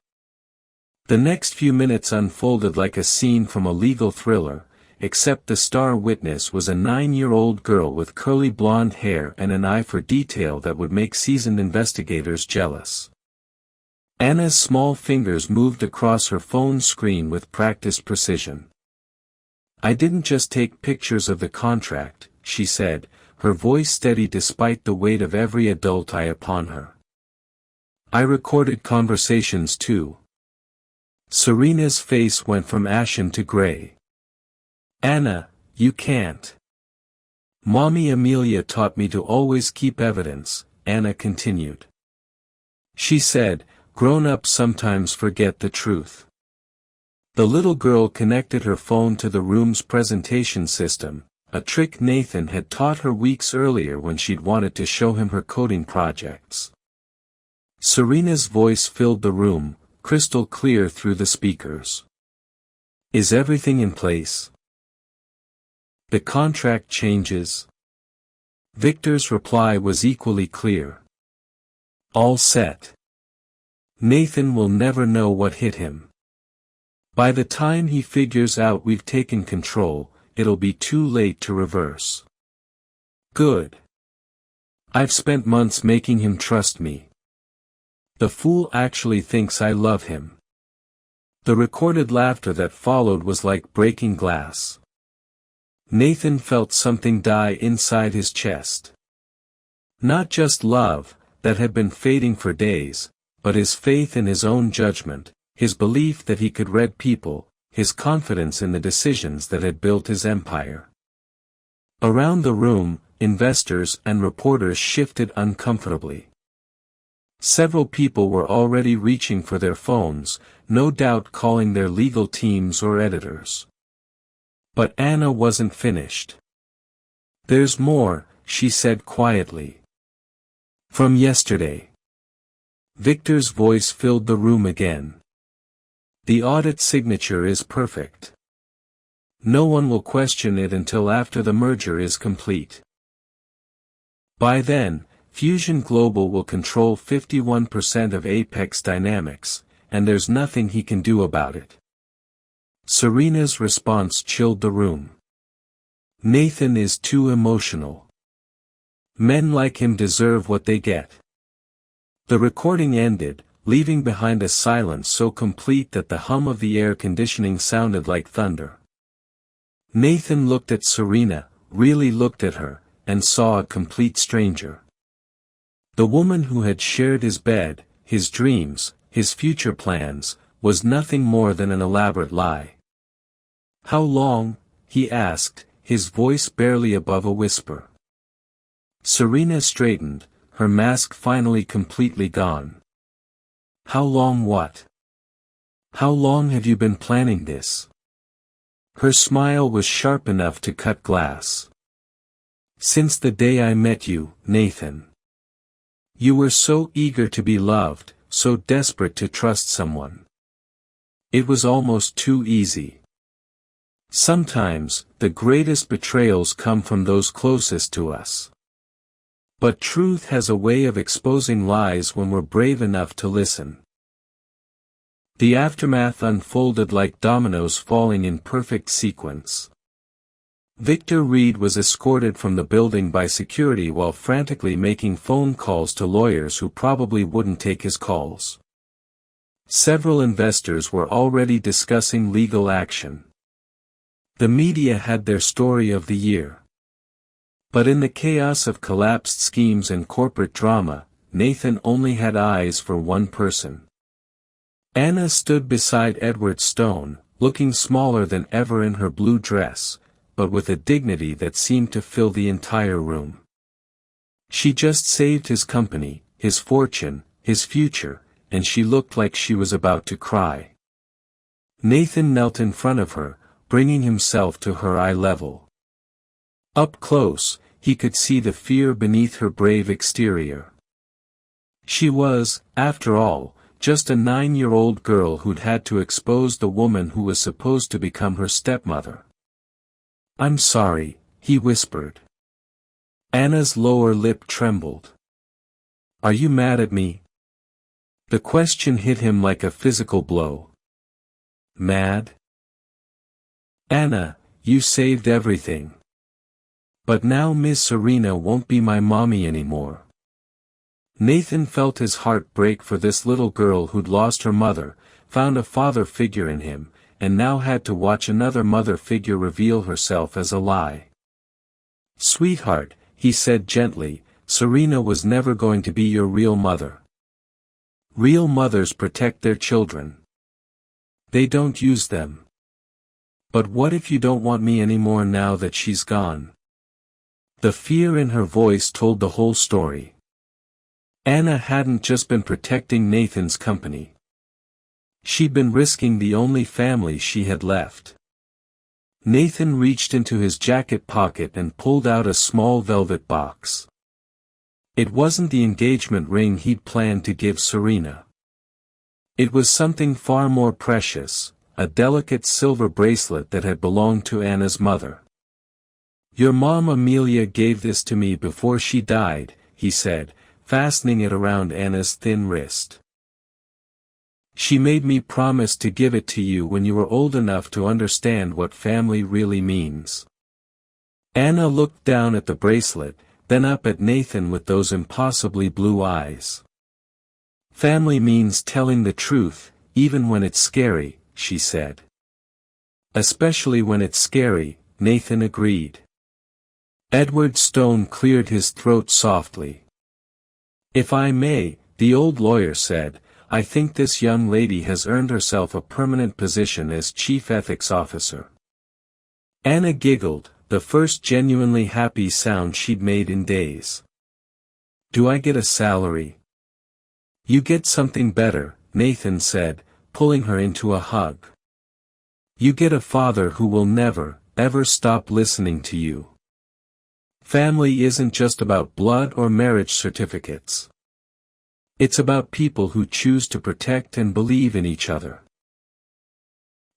The next few minutes unfolded like a scene from a legal thriller, except the star witness was a 9-year-old girl with curly blonde hair and an eye for detail that would make seasoned investigators jealous. Anna's small fingers moved across her phone screen with practiced precision. "I didn't just take pictures of the contract," she said, her voice steady despite the weight of every adult eye upon her. "I recorded conversations too." Serena's face went from ashen to gray. "Anna, you can't." "Mommy Amelia taught me to always keep evidence," Anna continued. She said, "Grown-ups sometimes forget the truth." The little girl connected her phone to the room's presentation system, a trick Nathan had taught her weeks earlier when she'd wanted to show him her coding projects. Serena's voice filled the room, crystal clear through the speakers. "Is everything in place? The contract changes?" Victor's reply was equally clear. "All set. Nathan will never know what hit him. By the time he figures out we've taken control, it'll be too late to reverse. Good. I've spent months making him trust me. The fool actually thinks I love him. The recorded laughter that followed was like breaking glass. Nathan felt something die inside his chest. Not just love, that had been fading for days, but his faith in his own judgment, his belief that he could read people, his confidence in the decisions that had built his empire. Around the room, investors and reporters shifted uncomfortably. Several people were already reaching for their phones, no doubt calling their legal teams or editors. But Anna wasn't finished. "There's more," she said quietly. "From yesterday." Victor's voice filled the room again. "The audit signature is perfect. No one will question it until after the merger is complete. By then, Fusion Global will control 51% of Apex Dynamics, and there's nothing he can do about it." Serena's response chilled the room. "Nathan is too emotional. Men like him deserve what they get." The recording ended, leaving behind a silence so complete that the hum of the air conditioning sounded like thunder. Nathan looked at Serena, really looked at her, and saw a complete stranger. The woman who had shared his bed, his dreams, his future plans, was nothing more than an elaborate lie. "How long?" he asked, his voice barely above a whisper. Serena straightened, her mask finally completely gone. "How long what? How long have you been planning this?" Her smile was sharp enough to cut glass. "Since the day I met you, Nathan. You were so eager to be loved, so desperate to trust someone. It was almost too easy. Sometimes, the greatest betrayals come from those closest to us. But truth has a way of exposing lies when we're brave enough to listen." The aftermath unfolded like dominoes falling in perfect sequence. Victor Reed was escorted from the building by security while frantically making phone calls to lawyers who probably wouldn't take his calls. Several investors were already discussing legal action. The media had their story of the year. But in the chaos of collapsed schemes and corporate drama, Nathan only had eyes for one person. Anna stood beside Edward Stone, looking smaller than ever in her blue dress, but with a dignity that seemed to fill the entire room. She just saved his company, his fortune, his future, and she looked like she was about to cry. Nathan knelt in front of her, bringing himself to her eye level. Up close, he could see the fear beneath her brave exterior. She was, after all, just a 9-year-old girl who'd had to expose the woman who was supposed to become her stepmother. "I'm sorry," he whispered. Anna's lower lip trembled. "Are you mad at me?" The question hit him like a physical blow. "Mad? Anna, you saved everything. But now Miss Serena won't be my mommy anymore." Nathan felt his heart break for this little girl who'd lost her mother, found a father figure in him, and now had to watch another mother figure reveal herself as a lie. "Sweetheart," he said gently, "Serena was never going to be your real mother. Real mothers protect their children. They don't use them. But what if you don't want me anymore now that she's gone?" The fear in her voice told the whole story. Anna hadn't just been protecting Nathan's company. She'd been risking the only family she had left. Nathan reached into his jacket pocket and pulled out a small velvet box. It wasn't the engagement ring he'd planned to give Serena. It was something far more precious, a delicate silver bracelet that had belonged to Anna's mother. "Your mom Amelia gave this to me before she died," he said, fastening it around Anna's thin wrist. She made me promise to give it to you when you were old enough to understand what family really means. Anna looked down at the bracelet, then up at Nathan with those impossibly blue eyes. Family means telling the truth, even when it's scary, she said. Especially when it's scary, Nathan agreed. Edward Stone cleared his throat softly. If I may, the old lawyer said, I think this young lady has earned herself a permanent position as Chief Ethics Officer. Anna giggled, the first genuinely happy sound she'd made in days. Do I get a salary? You get something better, Nathan said, pulling her into a hug. You get a father who will never, ever stop listening to you. Family isn't just about blood or marriage certificates. It's about people who choose to protect and believe in each other.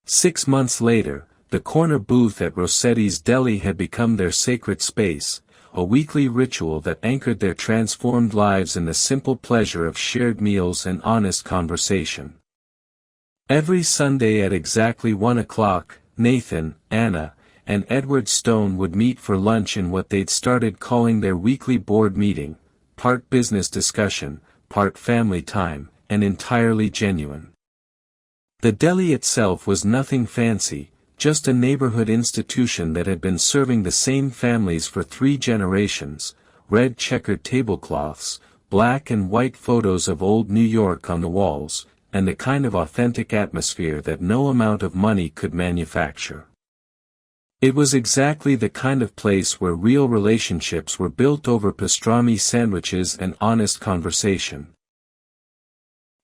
6 months later, the corner booth at Rossetti's Deli had become their sacred space, a weekly ritual that anchored their transformed lives in the simple pleasure of shared meals and honest conversation. Every Sunday at exactly 1 o'clock, Nathan, Anna, and Edward Stone would meet for lunch in what they'd started calling their weekly board meeting, part business discussion, part family time, and entirely genuine. The deli itself was nothing fancy, just a neighborhood institution that had been serving the same families for 3 generations, red checkered tablecloths, black and white photos of old New York on the walls, and the kind of authentic atmosphere that no amount of money could manufacture. It was exactly the kind of place where real relationships were built over pastrami sandwiches and honest conversation.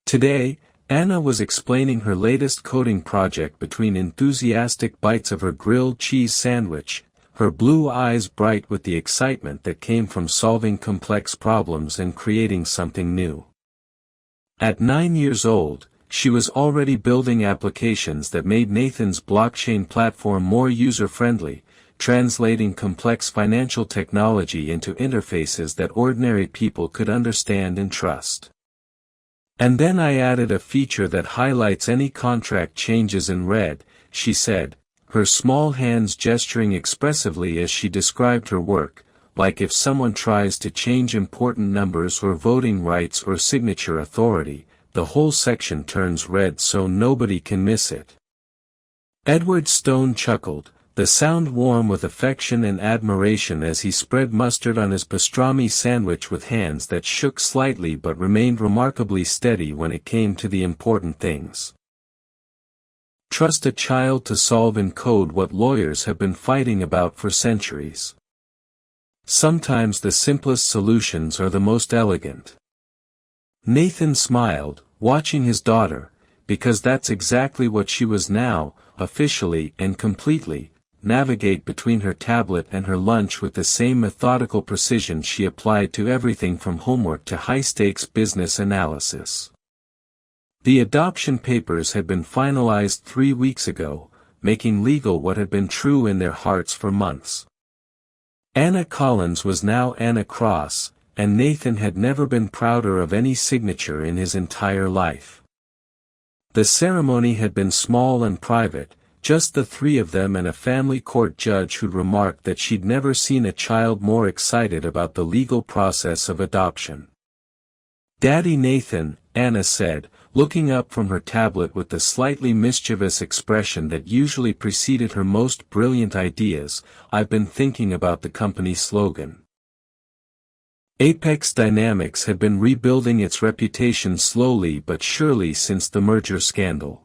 Today, Anna was explaining her latest coding project between enthusiastic bites of her grilled cheese sandwich, her blue eyes bright with the excitement that came from solving complex problems and creating something new. At 9 years old, she was already building applications that made Nathan's blockchain platform more user-friendly, translating complex financial technology into interfaces that ordinary people could understand and trust. And then I added a feature that highlights any contract changes in red, she said, her small hands gesturing expressively as she described her work, like if someone tries to change important numbers or voting rights or signature authority, the whole section turns red so nobody can miss it. Edward Stone chuckled, the sound warm with affection and admiration as he spread mustard on his pastrami sandwich with hands that shook slightly but remained remarkably steady when it came to the important things. Trust a child to solve in code what lawyers have been fighting about for centuries. Sometimes the simplest solutions are the most elegant. Nathan smiled, watching his daughter, because that's exactly what she was now, officially and completely, navigate between her tablet and her lunch with the same methodical precision she applied to everything from homework to high-stakes business analysis. The adoption papers had been finalized 3 weeks ago, making legal what had been true in their hearts for months. Anna Collins was now Anna Cross, and Nathan had never been prouder of any signature in his entire life. The ceremony had been small and private, just the 3 of them and a family court judge who'd remarked that she'd never seen a child more excited about the legal process of adoption. Daddy Nathan, Anna said, looking up from her tablet with the slightly mischievous expression that usually preceded her most brilliant ideas, I've been thinking about the company slogan. Apex Dynamics had been rebuilding its reputation slowly but surely since the merger scandal.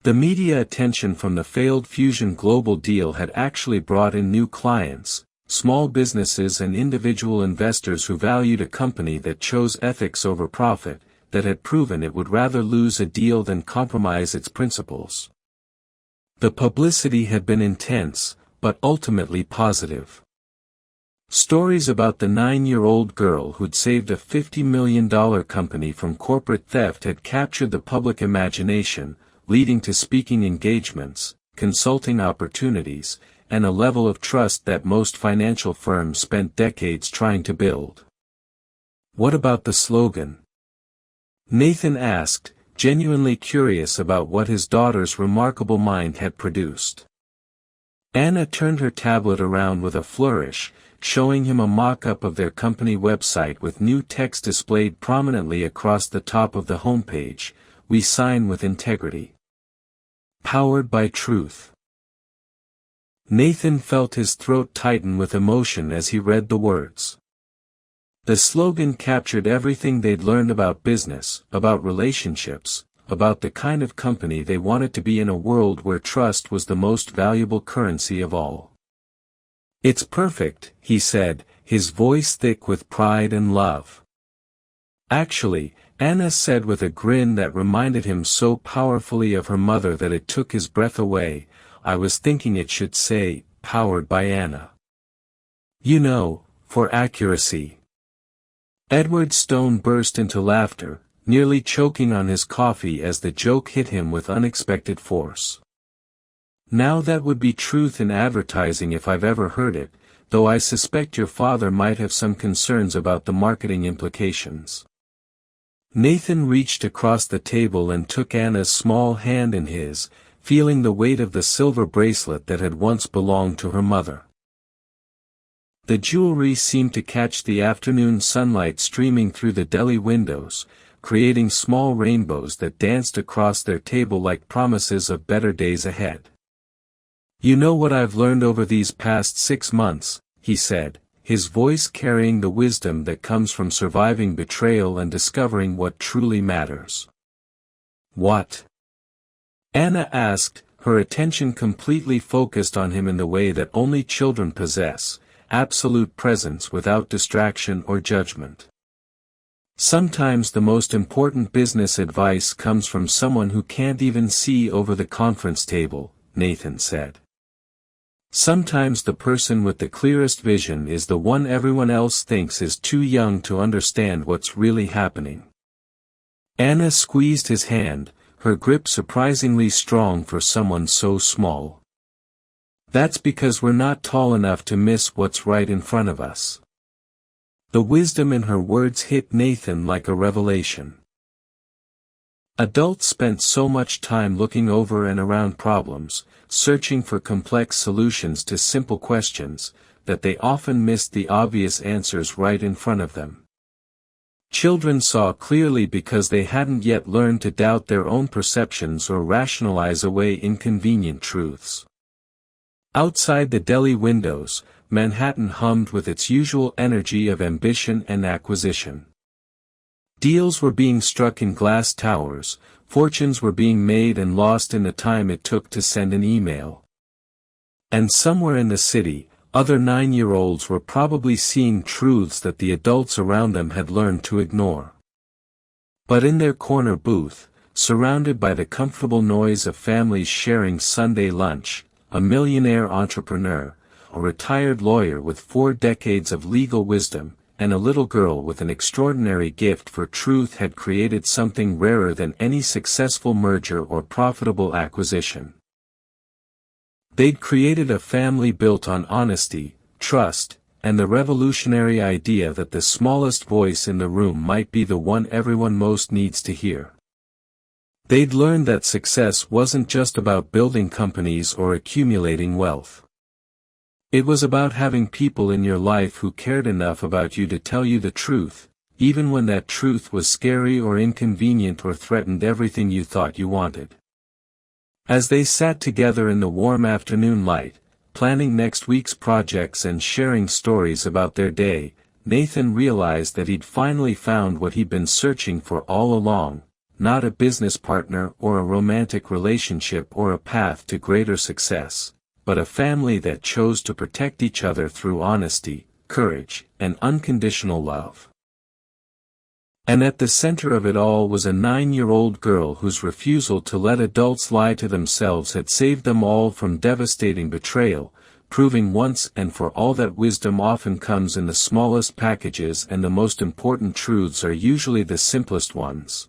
The media attention from the failed Fusion Global deal had actually brought in new clients, small businesses and individual investors who valued a company that chose ethics over profit, that had proven it would rather lose a deal than compromise its principles. The publicity had been intense, but ultimately positive. Stories about the 9-year-old girl who'd saved a $50 million company from corporate theft had captured the public imagination, leading to speaking engagements, consulting opportunities, and a level of trust that most financial firms spent decades trying to build. What about the slogan? Nathan asked, genuinely curious about what his daughter's remarkable mind had produced. Anna turned her tablet around with a flourish, showing him a mock-up of their company website with new text displayed prominently across the top of the homepage: "We sign with integrity. Powered by truth." Nathan felt his throat tighten with emotion as he read the words. The slogan captured everything they'd learned about business, about relationships, about the kind of company they wanted to be in a world where trust was the most valuable currency of all. "It's perfect," he said, his voice thick with pride and love. "Actually," Anna said with a grin that reminded him so powerfully of her mother that it took his breath away, "I was thinking it should say, powered by Anna. You know, for accuracy." Edward Stone burst into laughter, nearly choking on his coffee as the joke hit him with unexpected force. "Now that would be truth in advertising if I've ever heard it, though I suspect your father might have some concerns about the marketing implications." Nathan reached across the table and took Anna's small hand in his, feeling the weight of the silver bracelet that had once belonged to her mother. The jewelry seemed to catch the afternoon sunlight streaming through the deli windows, creating small rainbows that danced across their table like promises of better days ahead. "You know what I've learned over these past 6 months," he said, his voice carrying the wisdom that comes from surviving betrayal and discovering what truly matters. "What?" Anna asked, her attention completely focused on him in the way that only children possess, absolute presence without distraction or judgment. "Sometimes the most important business advice comes from someone who can't even see over the conference table," Nathan said. "Sometimes the person with the clearest vision is the one everyone else thinks is too young to understand what's really happening." Anna squeezed his hand, her grip surprisingly strong for someone so small. "That's because we're not tall enough to miss what's right in front of us." The wisdom in her words hit Nathan like a revelation. Adults spent so much time looking over and around problems, searching for complex solutions to simple questions, that they often missed the obvious answers right in front of them. Children saw clearly because they hadn't yet learned to doubt their own perceptions or rationalize away inconvenient truths. Outside the deli windows, Manhattan hummed with its usual energy of ambition and acquisition. Deals were being struck in glass towers, fortunes were being made and lost in the time it took to send an email. And somewhere in the city, other 9-year-olds were probably seeing truths that the adults around them had learned to ignore. But in their corner booth, surrounded by the comfortable noise of families sharing Sunday lunch, a millionaire entrepreneur, a retired lawyer with 4 decades of legal wisdom, and a little girl with an extraordinary gift for truth had created something rarer than any successful merger or profitable acquisition. They'd created a family built on honesty, trust, and the revolutionary idea that the smallest voice in the room might be the one everyone most needs to hear. They'd learned that success wasn't just about building companies or accumulating wealth. It was about having people in your life who cared enough about you to tell you the truth, even when that truth was scary or inconvenient or threatened everything you thought you wanted. As they sat together in the warm afternoon light, planning next week's projects and sharing stories about their day, Nathan realized that he'd finally found what he'd been searching for all along, not a business partner or a romantic relationship or a path to greater success, but a family that chose to protect each other through honesty, courage, and unconditional love. And at the center of it all was a 9-year-old girl whose refusal to let adults lie to themselves had saved them all from devastating betrayal, proving once and for all that wisdom often comes in the smallest packages and the most important truths are usually the simplest ones.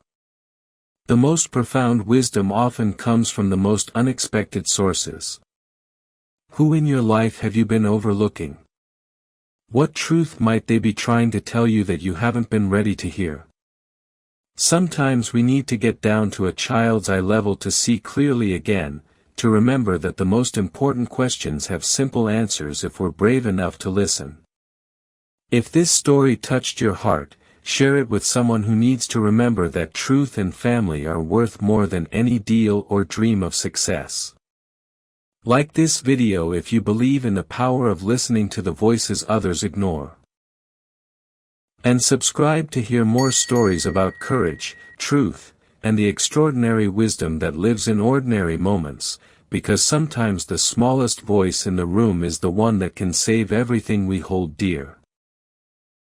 The most profound wisdom often comes from the most unexpected sources. Who in your life have you been overlooking? What truth might they be trying to tell you that you haven't been ready to hear? Sometimes we need to get down to a child's eye level to see clearly again, to remember that the most important questions have simple answers if we're brave enough to listen. If this story touched your heart, share it with someone who needs to remember that truth and family are worth more than any deal or dream of success. Like this video if you believe in the power of listening to the voices others ignore. And subscribe to hear more stories about courage, truth, and the extraordinary wisdom that lives in ordinary moments, because sometimes the smallest voice in the room is the one that can save everything we hold dear.